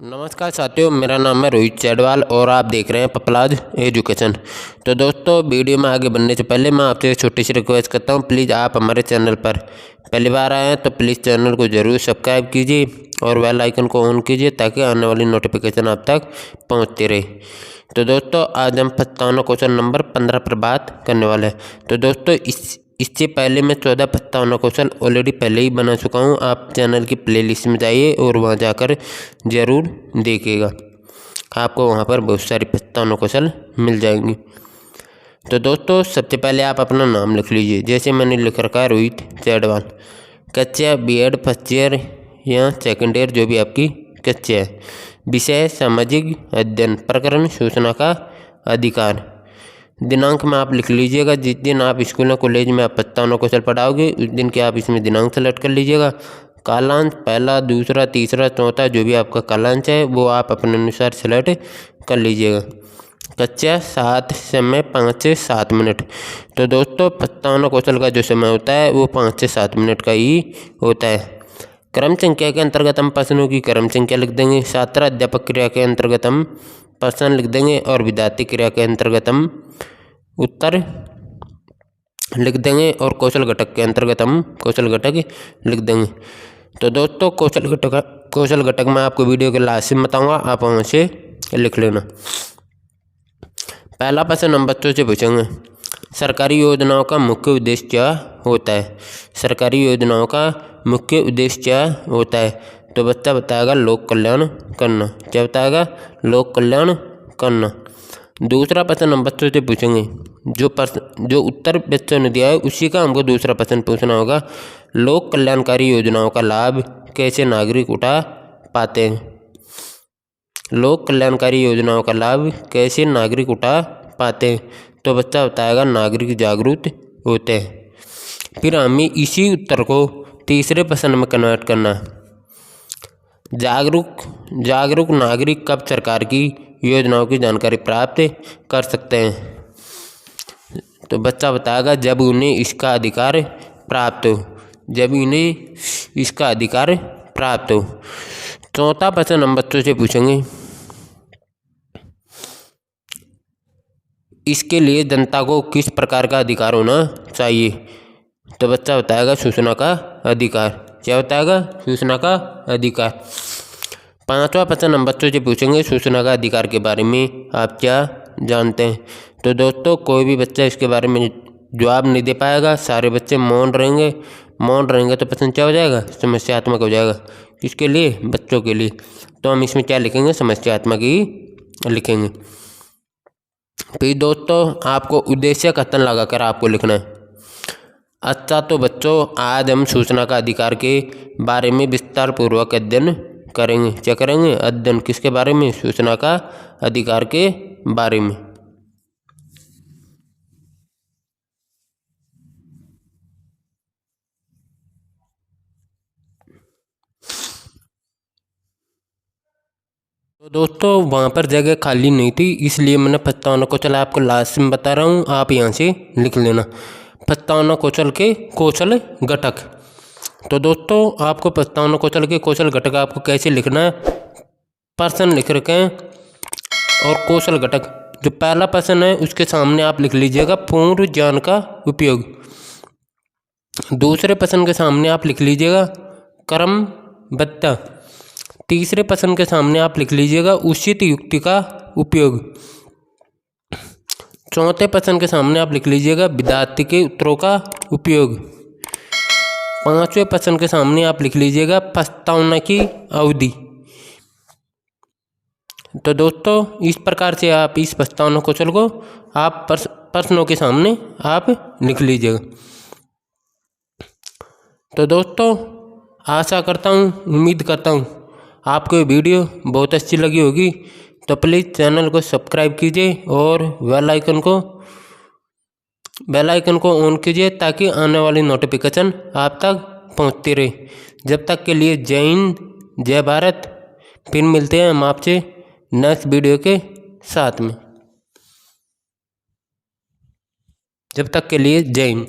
नमस्कार साथियों, मेरा नाम है रोहित चैडवाल और आप देख रहे हैं पपलाज एजुकेशन। तो दोस्तों, वीडियो में आगे बढ़ने से पहले मैं आपसे एक छोटी सी रिक्वेस्ट करता हूं। प्लीज़ आप हमारे चैनल पर पहली बार आए हैं तो प्लीज़ चैनल को ज़रूर सब्सक्राइब कीजिए और बेल आइकन को ऑन कीजिए ताकि आने वाली नोटिफिकेशन आप तक पहुँचती रहे। तो दोस्तों, आज हम 57 क्वेश्चन नंबर 15 पर बात करने वाले हैं। तो दोस्तों, इससे पहले मैं 14 57 क्वेश्चन ऑलरेडी पहले ही बना चुका हूँ। आप चैनल की प्लेलिस्ट में जाइए और वहाँ जाकर ज़रूर देखिएगा, आपको वहाँ पर बहुत सारी 57 क्वेश्चन मिल जाएंगी। तो दोस्तों, सबसे पहले आप अपना नाम लिख लीजिए। जैसे मैंने लिख रखा है रोहित चैडवाल। कक्षा B.Ed फर्स्ट ईयर या सेकेंड ईयर, जो भी आपकी कक्षा है। विषय सामाजिक अध्ययन, प्रकरण सूचना का अधिकार। दिनांक में आप लिख लीजिएगा जिस दिन आप स्कूल या कॉलेज में आप 57 क्वेश्चन पढ़ाओगे उस दिन के आप इसमें दिनांक सेलेक्ट कर लीजिएगा। कालांश पहला, दूसरा, तीसरा, चौथा, जो भी आपका कालांश है वो आप अपने अनुसार सेलेक्ट कर लीजिएगा। कक्षा 7, समय 5 से 7 मिनट। तो दोस्तों, 57 क्वेश्चन का जो समय होता है वो 5 से 7 मिनट का ही होता है। क्रम संख्या के अंतर्गत हम प्रश्नों की क्रम संख्या लिख देंगे। छात्र अध्यापक क्रिया के अंतर्गत हम प्रश्न लिख देंगे और विद्यार्थी क्रिया के अंतर्गत हम उत्तर लिख देंगे और कौशल घटक के अंतर्गत हम कौशल घटक लिख देंगे। तो दोस्तों, कौशल घटक में आपको वीडियो के लास्ट में बताऊंगा, आप वहाँ से लिख लेना। पहला प्रश्न हम बच्चों से पूछेंगे, सरकारी योजनाओं का मुख्य उद्देश्य क्या होता है? सरकारी योजनाओं का मुख्य उद्देश्य क्या होता है? तो बच्चा बताएगा लोक कल्याण करना। क्या बताएगा? लोक कल्याण करना। दूसरा प्रश्न हम बच्चों से पूछेंगे, जो उत्तर बच्चों ने दिया है उसी का हमको दूसरा प्रश्न पूछना होगा। लोक कल्याणकारी योजनाओं का लाभ कैसे नागरिक उठा पाते हैं? लोक कल्याणकारी योजनाओं का लाभ कैसे नागरिक उठा पाते हैं? तो बच्चा बताएगा नागरिक जागरूक होते हैं। फिर हमें इसी उत्तर को तीसरे प्रश्न में कन्वर्ट करना। जागरूक नागरिक कब सरकार की योजनाओं की जानकारी प्राप्त कर सकते हैं? तो बच्चा बताएगा जब उन्हें इसका अधिकार प्राप्त हो। जब इन्हें इसका अधिकार प्राप्त हो। चौथा प्रश्न हम बच्चों से पूछेंगे, इसके लिए जनता को किस प्रकार का अधिकार होना चाहिए? तो बच्चा बताएगा सूचना का अधिकार। क्या बताएगा? सूचना का अधिकार। पांचवा प्रश्न हम बच्चों से पूछेंगे, सूचना का अधिकार के बारे में आप क्या जानते हैं? तो दोस्तों, कोई भी बच्चा इसके बारे में जवाब नहीं दे पाएगा। सारे बच्चे मौन रहेंगे तो प्रश्न क्या हो जाएगा? समस्यात्मक हो जाएगा। किसके लिए? बच्चों के लिए। तो हम इसमें क्या लिखेंगे? समस्यात्मक ही लिखेंगे। फिर दोस्तों, आपको उद्देश्य कथन लगाकर आपको लिखना है। अच्छा, तो बच्चों, आज हम सूचना का अधिकार के बारे में विस्तार पूर्वक अध्ययन करेंगे। क्या करेंगे? अध्ययन। किसके बारे में? सूचना का अधिकार के बारे में। तो दोस्तों, वहाँ पर जगह खाली नहीं थी, इसलिए मैंने 57 क्वेश्चन आपको लास्ट में बता रहा हूँ, आप यहाँ से लिख लेना। 57 क्वेश्चन के कौशल घटक। तो दोस्तों, आपको 57 क्वेश्चन के कौशल घटक आपको कैसे लिखना है? प्रश्न लिख रखे हैं और कौशल घटक। जो पहला प्रश्न है उसके सामने आप लिख लीजिएगा पूर्व ज्ञान का उपयोग। दूसरे प्रश्न के सामने आप लिख लीजिएगा क्रमबद्धता। तीसरे प्रश्न के सामने आप लिख लीजिएगा उचित युक्ति का उपयोग। चौथे प्रश्न के सामने आप लिख लीजिएगा विद्यार्थी के उत्तरों का उपयोग। पांचवें प्रश्न के सामने आप लिख लीजिएगा प्रस्तावना की अवधि। तो दोस्तों, इस प्रकार से आप इस 57 क्वेश्चन को आप प्रश्नों के सामने आप लिख लीजिएगा। तो दोस्तों, आशा करता हूँ, उम्मीद करता हूँ आपको ये वीडियो बहुत अच्छी लगी होगी। तो प्लीज़ चैनल को सब्सक्राइब कीजिए और बेल आइकन को ऑन कीजिए ताकि आने वाली नोटिफिकेशन आप तक पहुंचती रहे। जब तक के लिए जय हिंद, जय भारत। फिर मिलते हैं हम आपसे नेक्स्ट वीडियो के साथ में। जब तक के लिए जय हिंद।